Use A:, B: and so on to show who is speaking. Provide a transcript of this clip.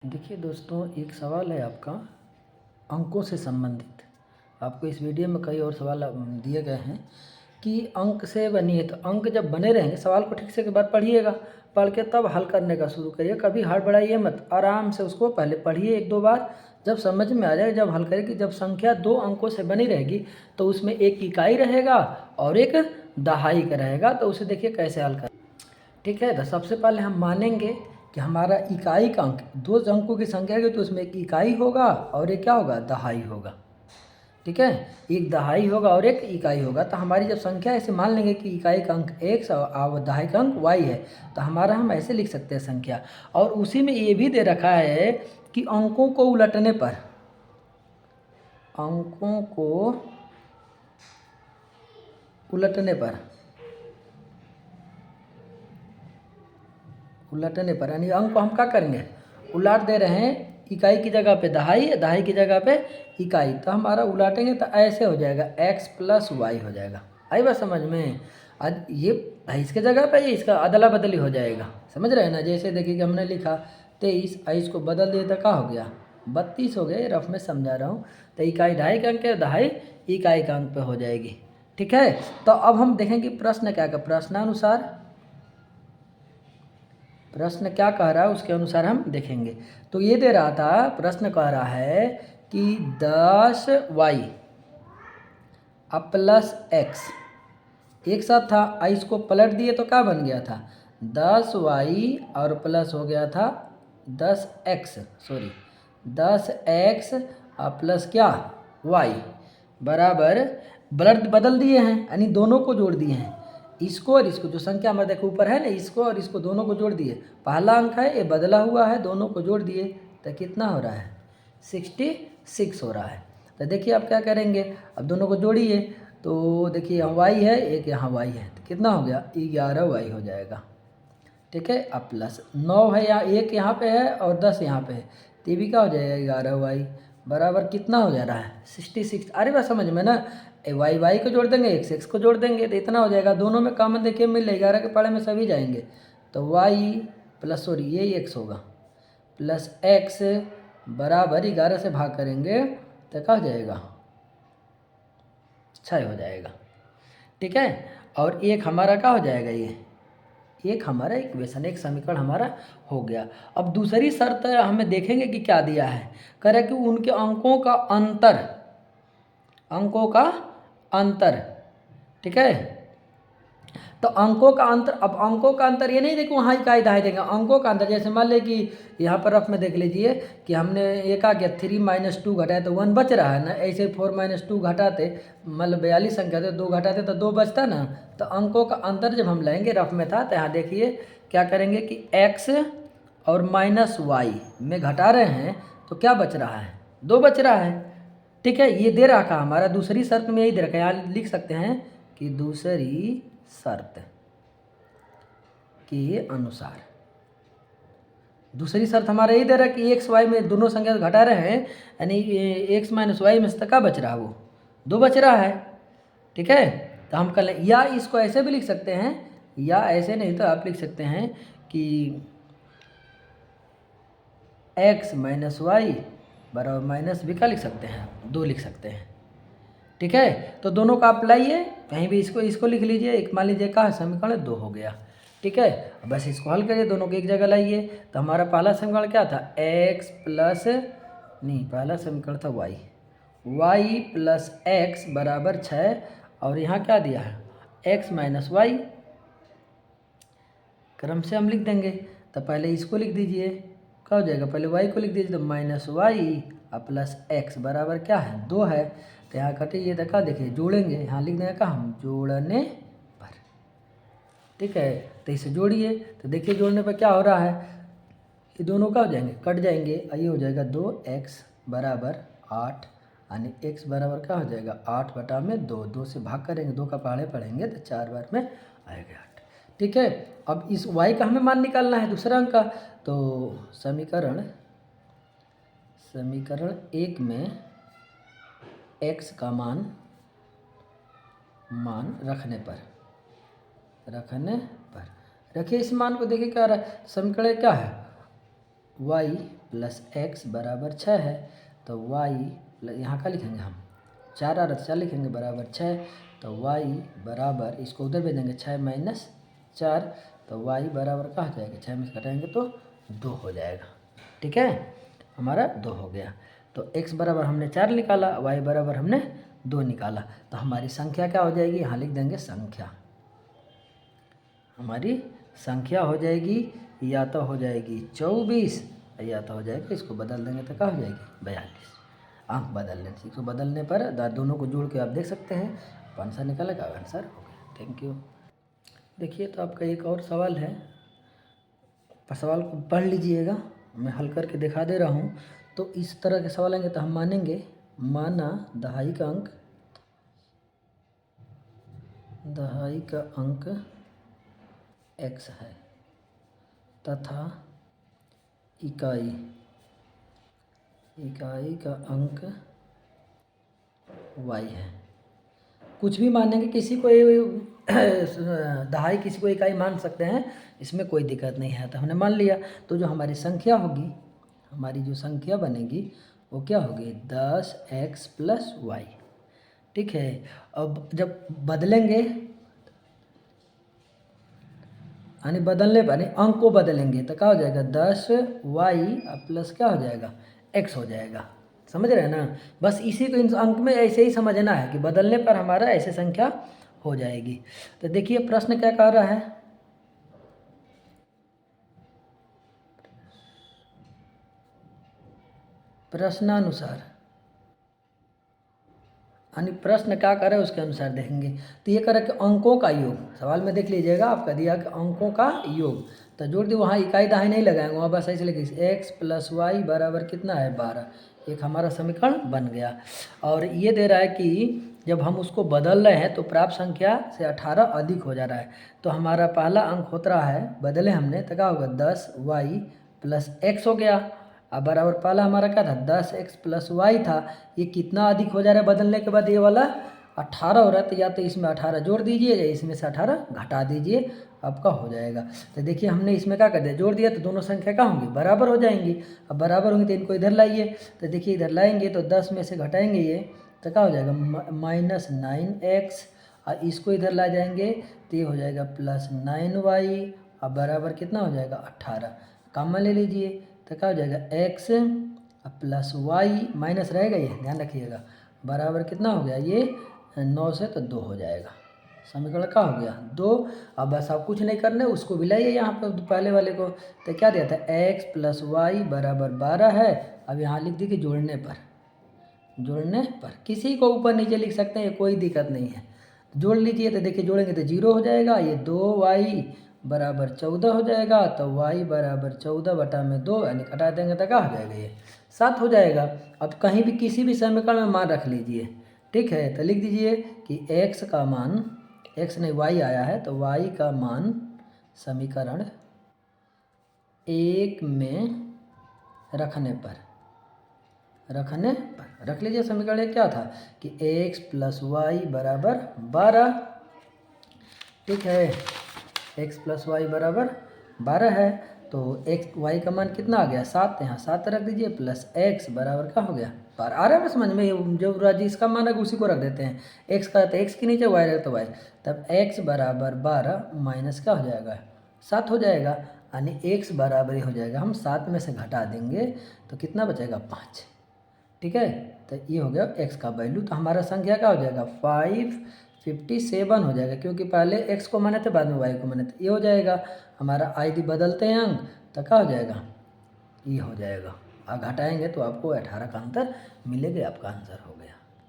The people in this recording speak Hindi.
A: देखिए दोस्तों, एक सवाल है आपका अंकों से संबंधित। आपको इस वीडियो में कई और सवाल दिए गए हैं कि अंक से बनी है, तो अंक जब बने रहेंगे, सवाल को ठीक से एक बार पढ़िएगा, पढ़ के तब हल करने का शुरू करिए। कभी हड़बड़ाइए मत, आराम से उसको पहले पढ़िए एक दो बार, जब समझ में आ जाएगा, जब हल करेगी, जब संख्या 2 अंकों से बनी रहेगी तो उसमें एक इकाई रहेगा और एक दहाई का रहेगा, तो उसे देखिए कैसे हल कर। ठीक है, तो सबसे पहले हम मानेंगे कि हमारा इकाई का अंक 2 अंकों की संख्या है, तो उसमें एक इकाई होगा और एक क्या होगा, दहाई होगा। ठीक है, एक दहाई होगा और एक इकाई होगा। तो हमारी जब संख्या ऐसे मान लेंगे कि इकाई का अंक x और दहाई का अंक y है, तो हमारा हम ऐसे लिख सकते हैं संख्या। और उसी में ये भी दे रखा है कि अंकों को उलटने पर, अंकों को उलटने पर, यानी अंक को हम क्या करेंगे, उलट दे रहे हैं। इकाई की जगह पे दहाई, दहाई की जगह पे इकाई, तो हमारा उलटेंगे तो ऐसे हो जाएगा x + y हो जाएगा। आई बात समझ में? आज ये इसके जगह पे इसका अदला बदली हो जाएगा, समझ रहे हैं ना। जैसे देखिए कि हमने लिखा 23, इसको बदल दिए तो क्या हो गया, 32 हो गए। रफ में समझा रहा हूँ। तो इकाई दहाई का अंक है, दहाई इकाई का अंक पे हो जाएगी। ठीक है, तो अब हम देखेंगे प्रश्न क्या का, प्रश्न क्या कह रहा है उसके अनुसार हम देखेंगे। तो ये दे रहा था, प्रश्न कह रहा है कि 10y + x एक साथ था, इसको पलट दिए तो क्या बन गया था, 10y और प्लस हो गया था 10x, 10x प्लस क्या, y बराबर बदल दिए हैं, यानी दोनों को जोड़ दिए हैं। इसको और इसको, जो संख्या हमारे देखो ऊपर है ना, इसको और इसको दोनों को जोड़ दिए। पहला अंक है, ये बदला हुआ है, दोनों को जोड़ दिए तो कितना हो रहा है, 66 हो रहा है। तो देखिए आप क्या करेंगे, अब दोनों को जोड़िए। तो देखिए यहाँ y है, एक यहाँ y है, तो कितना हो गया, 11y हो जाएगा। ठीक है, अब प्लस 9 है, यहाँ एक यहाँ पे है और 10 यहाँ पे है, तो ये भी क्या हो जाएगा, 11y बराबर कितना हो जा रहा है, 66। अरे बात समझ में ना, y को जोड़ देंगे, x को जोड़ देंगे, तो इतना हो जाएगा। दोनों में कॉमन देखिए मिल रहा है, 11 के पाड़े में सभी जाएंगे, तो ये x होगा, प्लस x बराबर 11 से भाग करेंगे तो क्या हो जाएगा, 6 हो जाएगा। ठीक है, और एक हमारा क्या हो जाएगा, ये एक हमारा इक्वेशन, एक समीकरण हमारा हो गया। अब दूसरी शर्त हमें देखेंगे कि क्या दिया है, कह रहा है कि उनके अंकों का अंतर। ठीक है, तो अंकों का अंतर, अब अंकों का अंतर ये नहीं देखो वहाँ इकाई दहाई देंगे, अंकों का अंतर जैसे मान ले कि यहाँ पर रफ में देख लीजिए कि हमने एक आ गया 3 - 2 घटाए तो 1 बच रहा है ना, ऐसे 4 - 2 घटाते, मतलब 42 संख्या थे, 2 घटाते तो 2 बचता ना। तो अंकों का अंतर जब हम लेंगे, रफ में था, तो यहाँ देखिए क्या करेंगे कि x और -y में घटा रहे हैं तो क्या बच रहा है, 2 बच रहा है। ठीक है, ये दे रखा हमारा दूसरी शर्त में, यही दे रखा है, यहाँ लिख सकते हैं कि दूसरी शर्त के अनुसार, दूसरी शर्त हमारा यही दे रहा है कि x y में दोनों संख्या घटा रहे हैं, यानी x - y में से क्या बच रहा है, वो 2 बच रहा है। ठीक है, तो हम कर लें, या इसको ऐसे भी लिख सकते हैं, या ऐसे नहीं तो आप लिख सकते हैं कि x - y बराबर माइनस भी क्या लिख सकते हैं, 2 लिख सकते हैं। ठीक है, तो दोनों का आप लाइए, कहीं भी इसको लिख लीजिए, एक मान लीजिए का समीकरण 2 हो गया। ठीक है, बस इसको हल करिए, दोनों को एक जगह लाइए। तो हमारा पहला समीकरण क्या था, x प्लस, नहीं पहला समीकरण था y प्लस x बराबर 6, और यहाँ क्या दिया है, x - y, क्रम से हम लिख देंगे। तो पहले इसको लिख दीजिए, क्या हो जाएगा, पहले y को लिख दीजिए, तो -y प्लस x बराबर क्या है, 2 है। तो यहाँ कटिए, देखा देखिए जोड़ेंगे, यहाँ लिख देंगे का हम जोड़ने पर। ठीक है, तो इसे जोड़िए, तो देखिए जोड़ने पर क्या हो रहा है, ये दोनों क्या हो जाएंगे, कट जाएंगे, ये हो जाएगा 2x बराबर 8, यानी x बराबर क्या हो जाएगा, 8/2, 2 से भाग करेंगे, 2 का पहाड़े पढ़ेंगे तो 4 बार में आएगा 8। ठीक है, अब इस y का हमें मान निकालना है, दूसरा अंक का। तो समीकरण 1 में x का मान रखने पर रखिए, इस मान को देखिए क्या रहा है, समीकरण क्या है, वाई प्लस एक्स बराबर 6 है। तो वाई यहाँ का लिखेंगे हम 4 आ रहा था 4 लिखेंगे बराबर 6। तो वाई बराबर इसको उधर भेजेंगे 6 माइनस 4। तो वाई बराबर क्या हो जाएगा 6 में से घटाएंगे तो 2 हो जाएगा। ठीक है, हमारा 2 हो गया। तो x बराबर हमने 4 निकाला, y बराबर हमने 2 निकाला। तो हमारी संख्या क्या हो जाएगी, यहाँ लिख देंगे संख्या। हमारी संख्या हो जाएगी या तो हो जाएगी 24 या तो हो जाएगी, इसको बदल देंगे तो क्या हो जाएगी 42। अंक बदलने से, इसको बदलने पर दोनों को जोड़ के आप देख सकते हैं, आंसर निकालेगा, आंसर हो गया। Thank you. देखिए तो आपका एक और सवाल है, सवाल को पढ़ लीजिएगा, मैं हल करके दिखा दे रहा हूँ। तो इस तरह के सवाल आएंगे तो हम मानेंगे, माना दहाई का अंक x है तथा इकाई का अंक y है। कुछ भी मानेंगे, किसी को दहाई किसी को इकाई मान सकते हैं, इसमें कोई दिक्कत नहीं है। तो हमने मान लिया। तो जो हमारी संख्या होगी, हमारी जो संख्या बनेगी वो क्या होगी 10x प्लस वाई। ठीक है, अब जब बदलेंगे यानी बदलने पर यानी अंक को बदलेंगे तो क्या हो जाएगा 10y प्लस क्या हो जाएगा x हो जाएगा। समझ रहे हैं ना, बस इसी को इन अंक में ऐसे ही समझना है कि बदलने पर हमारा ऐसे संख्या हो जाएगी। तो देखिए प्रश्न क्या कह रहा है, प्रश्नानुसार यानी प्रश्न क्या करे उसके अनुसार देखेंगे। तो ये करे कि अंकों का योग, सवाल में देख लीजिएगा आपका दिया कि अंकों का योग, तो जोड़ दी, वहाँ इकाई दहाई नहीं लगाएंगे, वहाँ बस ऐसे लिखिए x प्लस वाई बराबर कितना है 12। एक हमारा समीकरण बन गया। और ये दे रहा है कि जब हम उसको बदल रहे हैं तो प्राप्त संख्या से 18 अधिक हो जा रहा है। तो हमारा पहला अंक होता रहा है, बदले हमने तो क्या होगा 10y प्लस x हो गया। अब बराबर पहला हमारा क्या था 10x प्लस वाई था, ये कितना अधिक हो जा रहा है बदलने के बाद, ये वाला 18 हो रहा है। तो या तो इसमें 18 जोड़ दीजिए या इसमें से 18 घटा दीजिए, आपका हो जाएगा। तो देखिए हमने इसमें क्या कर दिया, जोड़ दिया, तो दोनों संख्या क्या होंगी बराबर हो जाएंगी। अब बराबर होंगी तो इनको इधर लाइए। तो देखिए इधर लाएंगे तो 10 में से घटाएंगे ये तो क्या हो जाएगा -9x, और इसको इधर ला जाएंगे तो ये हो जाएगा +9y। अब बराबर कितना हो जाएगा 18, कॉमन ले लीजिए तो क्या हो जाएगा x प्लस वाई, माइनस रहेगा ये ध्यान रखिएगा, बराबर कितना हो गया ये 9 से तो 2 हो जाएगा। समीकरण क्या हो गया 2। अब बस आप कुछ नहीं करने, उसको भी लाइए यहाँ पर पहले वाले को। तो क्या दिया था x प्लस वाई बराबर 12 है। अब यहाँ लिख दीजिए जोड़ने पर किसी को ऊपर नीचे लिख सकते हैं, कोई दिक्कत नहीं है। जोड़ लीजिए तो देखिए जोड़ेंगे तो 0 हो जाएगा, ये 2y बराबर 14 हो जाएगा। तो y बराबर 14 बटा में 2 यानी घटा देंगे तो क्या हो जाएगा ये 7 हो जाएगा। अब कहीं भी किसी भी समीकरण में मान रख लीजिए, ठीक है। तो लिख दीजिए कि x का मान, x नहीं y आया है, तो y का मान समीकरण 1 में रखने पर रख लीजिए। समीकरण क्या था कि x प्लस वाई बराबर 12। ठीक है, x प्लस वाई बराबर 12 है। तो x y का मान कितना आ गया 7, यहाँ 7 रख दीजिए, प्लस x बराबर क्या हो गया 12। आ रहा है ना समझ में, जो राजी इसका मान है उसी को रख देते हैं। x का तो x के नीचे, y रहे तो y, तब x बराबर 12 माइनस क्या हो जाएगा 7 हो जाएगा, यानी x बराबर ही हो जाएगा। हम 7 में से घटा देंगे तो कितना बचेगा 5। ठीक है, तो ये हो गया x का वैल्यू। तो हमारा संख्या क्या हो जाएगा 557 हो जाएगा, क्योंकि पहले x को माने थे बाद में y को माने थे। ये हो जाएगा हमारा यदि बदलते हैं अंक तो क्या हो जाएगा ये हो जाएगा, और घटाएंगे तो आपको 18 का अंतर मिलेगा, आपका आंसर हो गया।